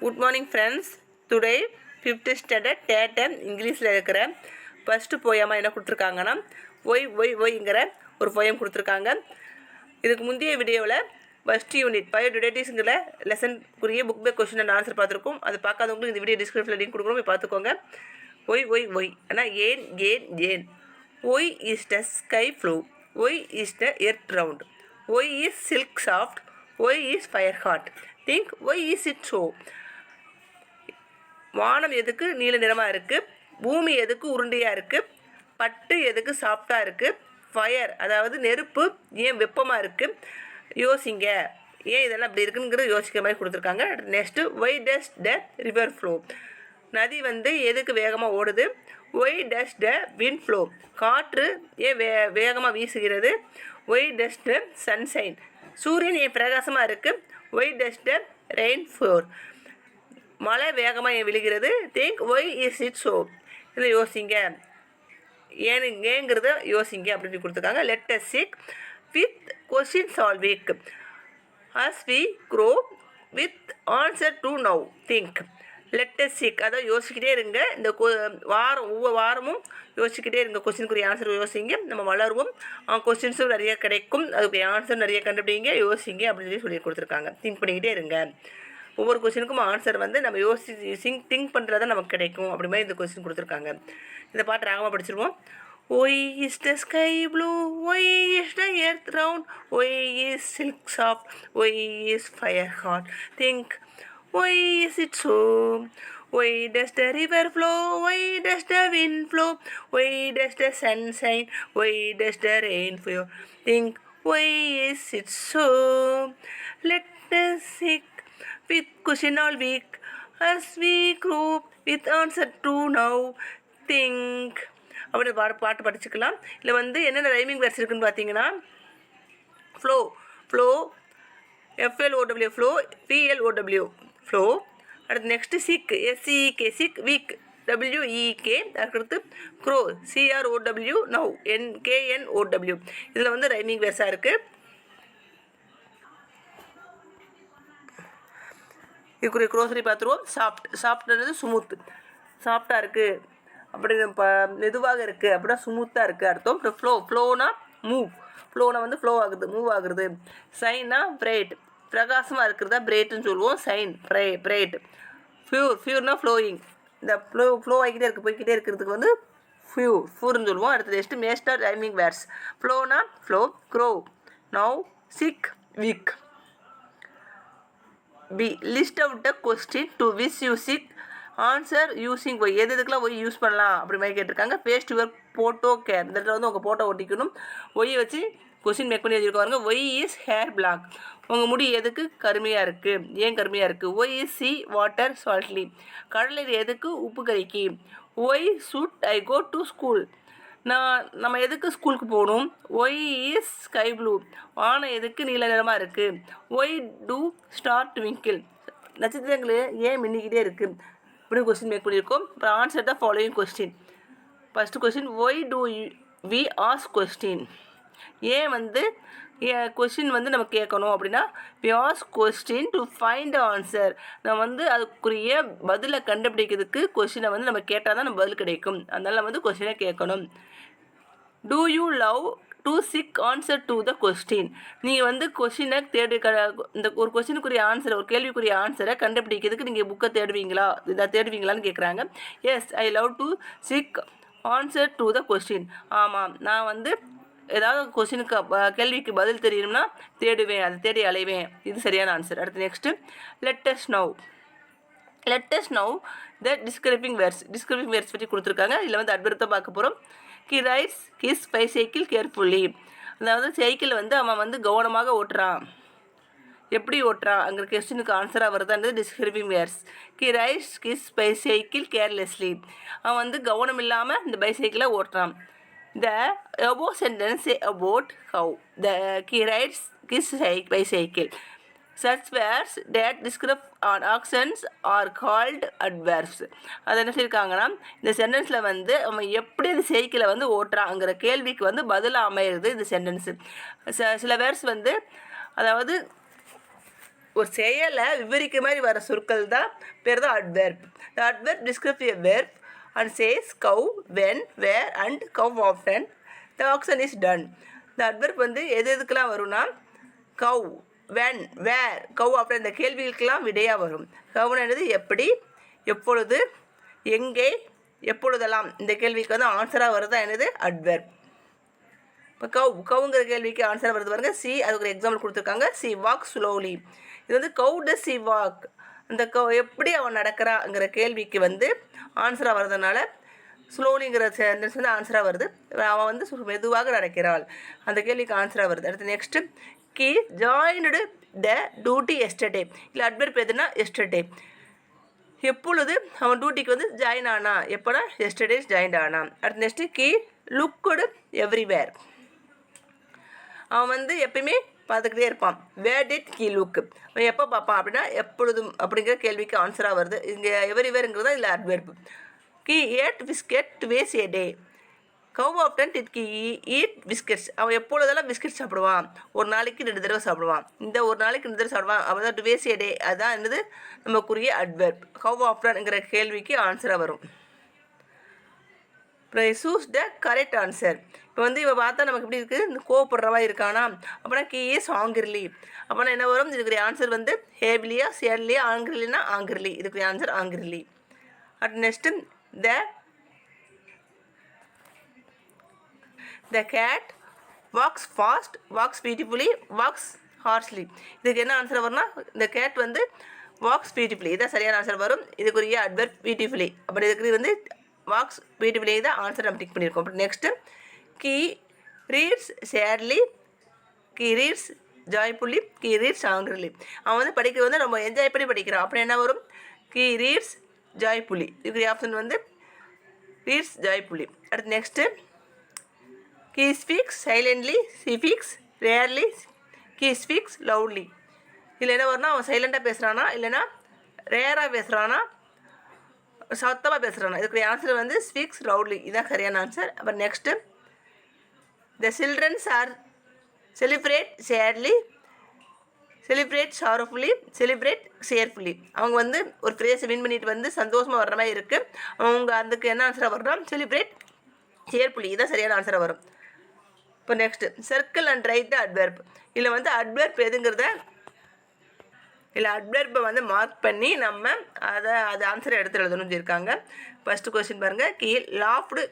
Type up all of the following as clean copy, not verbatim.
Good morning friends. Today 5th standard third இங்கிலீஷில் இருக்கிற first போயமாக என்ன கொடுத்துருக்காங்கன்னா ஒய்ங்கிற ஒரு போயம் கொடுத்துருக்காங்க. இதுக்கு முந்தைய வீடியோவில் ஃபஸ்ட் யூனிட் பயோடிடேட்டிக்ஸுங்கிற லெசனுக்குரிய book by question and answer பார்த்துருக்கோம். அது பார்க்காதவங்களுக்கு இந்த வீடியோ டிஸ்கிரிப்ஷனில் லிங்க் கொடுக்குறோம், போய் பார்த்துக்கோங்க. ஒய் ஆனால் ஏன் why is the sky blue, why is the earth round, why is silk soft, why is fire hot, think why is it so. வானம் எதுக்கு நீல நிறமாக இருக்குது, பூமி எதுக்கு உருண்டையாக இருக்குது, பட்டு எதுக்கு சாஃப்டாக இருக்குது, ஃபயர் அதாவது நெருப்பு ஏன் வெப்பமாக இருக்குது, யோசிங்க ஏன் இதெல்லாம் இப்படி இருக்குங்கிறது யோசிக்கிற மாதிரி கொடுத்துருக்காங்க. Next why does the river flow, நதி எதுக்கு வேகமாக ஓடுது, why does the wind flow, காற்று ஏன் வேகமாக வீசுகிறது, ஒய் டஸ் த சன்ஷைன், சூரியன் ஏன் பிரகாசமாக இருக்குது, why does the rain floor, மழை வேகமாக ஏன் விழுகிறது, think why is it so, இதை யோசிங்க ஏங்கிறத யோசிங்க அப்படின்னு கொடுத்துருக்காங்க. Let us seek with question solving as we grow with answer to now think. Let us seek அதாவது யோசிக்கிட்டே இருங்க. இந்த ஒவ்வொரு வாரமும் யோசிக்கிட்டே இருங்க, கொஸ்டினுக்குரிய ஆன்சர் யோசிங்க, நம்ம வளருவோம், கொஸ்டின்ஸும் நிறைய கிடைக்கும், அதுக்குரிய ஆன்சர் நிறைய கண்டுபிடிங்க, யோசிங்க அப்படின்னு சொல்லி கொடுத்துருக்காங்க. திங்க் பண்ணிக்கிட்டே இருங்க. ஒவ்வொரு கொஸ்டினுக்கும் ஆன்சர் நம்ம திங்க் பண்ணுறதா நமக்கு கிடைக்கும். அப்படி மாதிரி இந்த கொஸ்டின் கொடுத்துருக்காங்க. இந்த பாட்டு ராகமாக படிச்சிருவோம். Why is the sky blue, why is the earth round, why is silk soft, why is fire hot, think why is it so, why does the river flow, why does the wind flow, why does the sunshine, why does the rain flow, think why is it so. Let us seek with question all week as we grow with answer to now think. அப்படி பாட்டு படிச்சுக்கலாம். இல்லை என்னென்ன rhyming words இருக்குன்னு பார்த்தீங்கன்னா, flow FLOW flow, PLOW flow. அடுத்து next seek SEEK seek, week WEK, அதுக்கடுத்து crow CROW, know NKNOW. இதில் ரைமிங் வேர்ஸாக இருக்குது. இதுக்குரிய க்ரோசரி பார்த்துருவோம். சாஃப்ட்ன்றது ஸ்மூத்து, சாஃப்டாக இருக்குது அப்படி மெதுவாக இருக்குது அப்படின்னா ஸ்மூத்தாக இருக்குது அர்த்தம். அப்புறம் ஃப்ளோனா மூவ், ஃப்ளோனா ஃப்ளோ ஆகுது, மூவ் ஆகுறது. சைன்னா பிரைட், பிரகாசமாக இருக்கிறதா பிரைட்டுன்னு சொல்லுவோம், சைன் பிரைட். ஃபியூர்னா ஃப்ளோயிங், இந்த ஃப்ளோ ஆகிக்கிட்டே இருக்குது, போய்கிட்டே இருக்கிறதுக்கு ஃபியூர்னு சொல்லுவோம். அடுத்து நெக்ஸ்ட்டு மேஸ்டர் ரைமிங் வேர்ட்ஸ். ஃப்ளோனா flow, crow, know, seek, week. B list out the question to which you seek, answer using why, எதுக்கெல்லாம் ஒய் யூஸ் பண்ணலாம் அப்படி மாதிரி கேட்டிருக்காங்க. பேஸ்ட் யுவர் ஃபோட்டோ கேர், இந்த இடத்துல உங்கள் ஃபோட்டோ ஒட்டிக்கணும். ஒய்யை வச்சு கொஸ்டின் மேக் பண்ணி வச்சுருக்காங்க. ஒய் இஸ் ஹேர் பிளாக், உங்கள் முடி எதுக்கு கருமையாக இருக்குது, ஏன் கருமையாக இருக்குது. Why is sea water salty, கடலில் எதுக்கு உப்பு கறிக்கு. Why should I go to school, நம்ம எதுக்கு ஸ்கூலுக்கு போகணும். ஒய் இஸ் ஸ்கை ப்ளூ, வானம் எதுக்கு நீல நிறமாக இருக்குது. ஒய் டூ ஸ்டார் ட்விங்கிள், நட்சத்திரங்கள் ஏன் மின்னிக்கிட்டே இருக்குது இப்படின்னு கொஸ்டின் மேக் பண்ணியிருக்கோம். அப்புறம் answer the following question. First question, why do we ask question, ஏன் கொஸ்டின் நம்ம கேட்கணும் அப்படின்னா, we ask question to find answer, நம்ம அதுக்குரிய பதிலை கண்டுபிடிக்கிறதுக்கு கொஸ்டினை நம்ம கேட்டால் தான் நம்ம பதில் கிடைக்கும். அதனால் நம்ம கொஸ்டினை கேட்கணும். Do you love to seek answer to the question, நீங்கள் கொஸ்டினை இந்த ஒரு கொஸ்டினுக்குரிய ஆன்சரை, ஒரு கேள்விக்குரிய ஆன்சரை கண்டுபிடிக்கிறதுக்கு நீங்கள் புக்கை தேடுவீங்களான்னு கேட்குறாங்க. Yes I love to seek answer to the question, ஆமாம் நான் ஏதாவது கொஸ்டினுக்கு கேள்விக்கு பதில் தெரியணும்னா தேடுவேன், அதை தேடி அலைவேன். இது சரியான ஆன்சர். அடுத்து next let us now the describing words பற்றி கொடுத்துருக்காங்க. இதில் அட்வர்த்தை பார்க்க போகிறோம். He rides his bicycle carefully, அதாவது சைக்கிள் அவன் கவனமாக ஓட்டுறான். எப்படி ஓட்டுறான் அங்கே கொஸ்டினுக்கு ஆன்சராக வருதான்றது describing words. He rides his bicycle carelessly, அவன் கவனம் இல்லாமல் இந்த பைசைக்கிளை ஓட்டுறான். The above sentence say about how he rides his bicycle. Such words that describe actions are called adverbs. அது என்ன சொல்லியிருக்காங்கன்னா, இந்த சென்டென்ஸில் அவன் எப்படி இந்த சைக்கிளை ஓட்டுறாங்கிற கேள்விக்கு பதிலாக அமையிறது இந்த சென்டென்ஸு. சில வேர்ட்ஸ் அதாவது ஒரு செயலை விவரிக்கிற மாதிரி வர சொற்கள் தான் பேர் தான் adverb. The adverb describe a verb and says cow, when, where and how often the action is done. இந்த அட்வெர்ப் வந்து எதுக்கெல்லாம் வரும்னா cow, when, where, how often இந்த கேள்விகளுக்கெல்லாம் விடையாக வரும். கவுனது எப்படி, எப்பொழுது, எங்கே, எப்பொழுதெல்லாம் இந்த கேள்விக்கு வந்து ஆன்சராக வருதா என்னது அட்வெர்ப். இப்போ கவுங்கிற கேள்விக்கு ஆன்சராக வருது பாருங்க. சி அதுக்கு ஒரு எக்ஸாம்பிள் கொடுத்துருக்காங்க. C walk slowly. இது வந்து கவு டஸ் சி வாக், அந்த எப்படி அவன் நடக்கிறாங்கிற கேள்விக்கு வந்து ஆன்சராக வர்றதுனால ஸ்லோலிங்கிற சென்டென்ஸ் வந்து ஆன்சராக வருது. அவன் வந்து மெதுவாக நடக்கிறாள், அந்த கேள்விக்கு ஆன்சராக வருது. அடுத்து நெக்ஸ்ட்டு கி ஜாயின்டு த டியூட்டி எஸ்டர்டே. இல்லை அட்வெர்ப் எதுனா எஸ்டர்டே, எப்பொழுது அவன் டியூட்டிக்கு வந்து ஜாயின் ஆனா, எப்போனா எஸ்டர்டே ஜாயின் ஆனான். அடுத்து நெக்ஸ்ட்டு கி லுக்குடு எவ்ரிவேர், அவன் வந்து எப்பயுமே பார்த்துக்கிட்டே இருப்பான். வேர் டிட் ஹி லுக், அவன் எப்போ பார்ப்பான் அப்படின்னா எப்பொழுதும் அப்படிங்கிற கேள்விக்கு ஆன்சராக வருது. இங்கே எவரிவேருங்கிறது தான் இல்லை adverb. He ate biscuit twice a day, how often did he eat biscuits, அவன் எப்பொழுதெல்லாம் பிஸ்கெட் சாப்பிடுவான், ஒரு நாளைக்கு 2 தடவை சாப்பிடுவான். இந்த ஒரு நாளைக்கு 2 தடவை சாப்பிடுவான், அப்போ தான் டுவேஸ் ஏ டே, அதுதான் என்னது நமக்குரிய அட்வெர்ப். ஹவ் ஆஃப்டன்ங்கிற கேள்விக்கு ஆன்சராக வரும். Choose the correct answer. இப்போ வந்து இவன் பார்த்தா நமக்கு எப்படி இருக்குது, இந்த கோவப்படுறவா இருக்கானா, அப்போனா கி இஸ் ஆங்கிர்லி, அப்போனா என்ன வரும், இதுக்குரிய ஆன்சர் வந்து ஹேவ்லியா, சேட்லியா, ஆங்கிர்லினா ஆங்கிர்லி, இதுக்குரிய answer angrily. At next the cat walks fast, walks beautifully, walks harshly, இதுக்கு என்ன ஆன்சர் வரும்னா இந்த கேட் வந்து வாக்ஸ் பியூட்டிஃபுல்லி, இதான் சரியான ஆன்சர் வரும். இதுக்குரிய அட்வெர்ப் பியூட்டிஃபுல்லி, அப்படி இதுக்கு வந்து வாக்ஸ் பியூட்டிஃபுல்லி தான் ஆன்சர் நம்ம டிக் பண்ணியிருக்கோம். அப்புறம் நெக்ஸ்ட்டு கி ரீட்ஸ் சேட்லி, கி ரீட்ஸ் ஜாய்ஃபுல்லி, கி ரீட்ஸ் ஆங்கிர்லி, அவன் வந்து படிக்கிறது வந்து ரொம்ப என்ஜாய் பண்ணி படிக்கிறான், அப்படி என்ன வரும் கி ரீட்ஸ் ஜாய்ஃபுல்லி, இதுக்கு ஆப்ஷன் வந்து ரீட்ஸ் ஜாய்ஃபுல்லி. அடுத்து நெக்ஸ்ட்டு கி speaks silently, C speaks rarely, கி ஸ்பீக்ஸ் லவுட்லி, இதில் என்ன வரும்னா அவன் சைலண்ட்டாக பேசுகிறானா இல்லைனா ரேராக பேசுகிறானா சத்தமாக பேசுகிறானா, இதுக்கு ஆன்சர் வந்து ஸ்பீக்ஸ் லவுட்லி, இதுதான் சரியான ஆன்சர். அப்புறம் next the childrens are celebrate sadly, celebrate sorrowfully, celebrate cheerfully, அவங்க வந்து ஒரு ப்ரைஸை வின் பண்ணிட்டு வந்து சந்தோஷமாக வர்ற மாதிரி இருக்குது, அவங்க அதுக்கு என்ன ஆன்சராக வர்றோம் செலிப்ரேட் சேர்ஃபுல்லி, இதுதான் சரியான ஆன்சராக வரும். இப்போ next circle and write the adverb. இதில் வந்து அட்வெர்ப் எதுங்கிறத இல்லை அட்வெர்ப்பை வந்து மார்க் பண்ணி நம்ம அது ஆன்சரை எடுத்து எழுதணும்னு சொல்லியிருக்காங்க. ஃபஸ்ட்டு கொஸ்டின் பாருங்கள், கி லாஃப்டு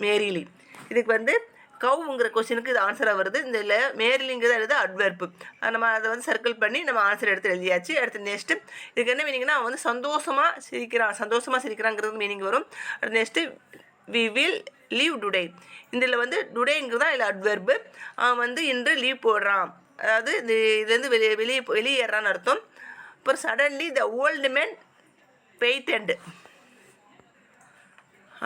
மேரிலி, இதுக்கு வந்து கவுங்கிற கொஸ்டினுக்கு இது ஆன்சராக வருது. இந்த இல்லை மேரிலிங்கிறத எழுத அட்வெர்ப்பு, நம்ம அதை வந்து சர்க்கிள் பண்ணி நம்ம ஆன்சர் எடுத்து எழுதியாச்சு. அடுத்து நெக்ஸ்ட்டு இதுக்கு என்ன மீனிங்னா அவன் வந்து சந்தோஷமாக சிரிக்கிறாங்கிறது மீனிங் வரும். அடுத்து next we will leave today, இதில் வந்து டுடேங்கிறது தான் இல்லை அட்வெர்ப்பு, அவன் வந்து இன்று லீவ் போடுறான், அதாவது இதுலேருந்து வெளியேறான்னு அர்த்தம். அப்புறம் சடன்லி த ஓல்டு மேன் பெய்டெண்ட்,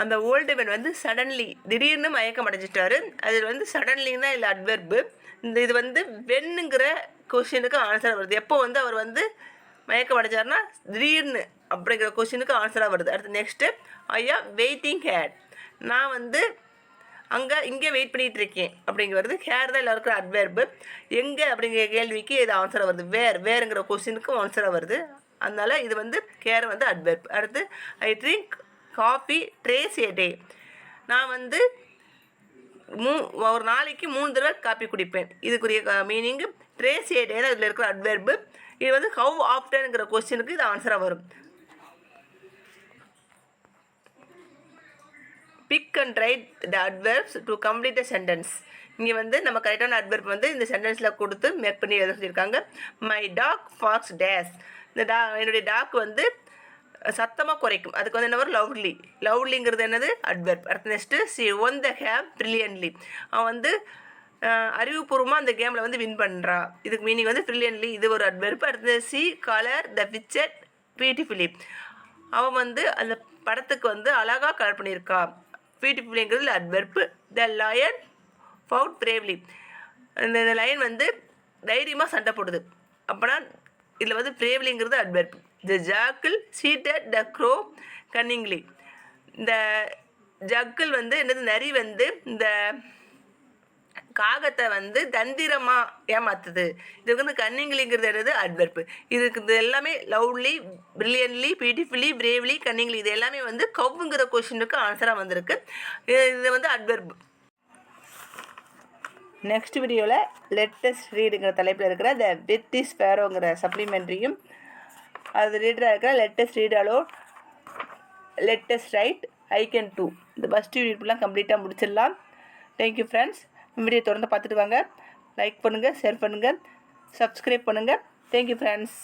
அந்த ஓல்டு மேன் வந்து சடன்லி திடீர்னு மயக்கம் அடைஞ்சிட்டாரு, அதில் வந்து சடன்லின்னு தான் இல்லை அட்வெர்ப்பு. இது வந்து வென்னுங்கிற கொஷினுக்கு ஆன்சராக வருது. எப்போ வந்து அவர் வந்து மயக்கம் அடைஞ்சார்னா திடீர்னு அப்படிங்கிற கொஷினுக்கு ஆன்சராக வருது. அடுத்து நெக்ஸ்ட்டு ஐ ஆம் வெயிட்டிங் ஹேட், நான் வந்து இங்கே வெயிட் பண்ணிகிட்டு இருக்கேன் அப்படிங்கிறது ஹேர் தான் எல்லாருக்கும் அட்வெர்பு. எங்கே அப்படிங்கிற கேள்விக்கு இது ஆன்சராக வருது. வேறுங்கிற கொஸ்டினுக்கும் ஆன்சராக வருது, அதனால் இது வந்து கேர் வந்து அட்வெர்ப். அடுத்து ஐ ட்ரிங்க் காஃபி ட்ரேஸ் ஏ டே, நான் வந்து ஒரு நாளைக்கு 3 தடவை காப்பி குடிப்பேன், இதுக்குரிய மீனிங்கு ட்ரேஸ் ஏ டே தான் இதில் இருக்கிற அட்வெர்பு. இது வந்து ஹவ் ஆஃப்டன்ங்கிற கொஸ்டினுக்கு இது ஆன்சராக வரும். Pick and write the adverbs to complete a sentence, இங்கே வந்து நம்ம கரெக்டான அட்வெர்ப் வந்து இந்த சென்டென்ஸில் கொடுத்து மேக் பண்ணி எழுத சொல்லியிருக்காங்க. மை டாக் ஃபாக்ஸ் டேஸ், இந்த என்னுடைய டாக் வந்து சத்தமாக குறைக்கும், அதுக்கு வந்து என்ன வரும் லவ்லி, லவ்லிங்கிறது என்னது அட்வெர்ப். அடுத்து next C one the have brilliantly, அவன் வந்து அறிவுபூர்வமாக அந்த கேமில் வந்து வின் பண்ணுறான், இதுக்கு மீனிங் வந்து ப்ரில்லியன்ட்லி, இது ஒரு அட்வெர்ப். அடுத்து C colour the picture beautifully, அவன் வந்து அந்த படத்துக்கு வந்து அழகாக கலர் பண்ணியிருக்கா, பியூட்டிஃபுல்லிங்கிறது அட்வெர்ப்பு. த லயன் ஃபவுட் பிரேவ்லி, இந்த லயன் வந்து தைரியமாக சண்டை போடுது, அப்போனா இதில் வந்து பிரேவ்லிங்கிறது அட்வெர்ப். த ஜாக்கிள் சீட்டட் த க்ரோ கன்னிங்லி, இந்த ஜக்கிள் வந்து என்னது நரி வந்து இந்த காகத்தை வந்து தந்திரமாக ஏமாத்துது. இதுக்கு வந்து கன்னிங்லிங்கிறது என்னது அட்வெர்ப். இதுக்கு இது எல்லாமே lovely, brilliantly, beautifully, bravely, cunningly இது எல்லாமே வந்து கவ்வுங்கிற கொஷினுக்கு ஆன்சராக வந்திருக்கு. இது வந்து அட்வெர்ப். நெக்ஸ்ட் வீடியோவில் லெட்டஸ்ட் ரீடுங்கிற தலைப்பில் இருக்கிற த வித்தி ஸ்பேரோங்கிற சப்ளிமெண்ட்ரியும் அது ரீடராக இருக்கிற let's read aloud, let's write, I can do இந்த ஃபஸ்ட் யூனிட்லாம் கம்ப்ளீட்டாக முடிச்சிடலாம். Thank you friends. வீடியோ தொடர்ந்து பார்த்துட்டு வாங்க. லைக் பண்ணுங்கள், ஷேர் பண்ணுங்கள், சப்ஸ்கிரைப் பண்ணுங்கள். Thank you friends.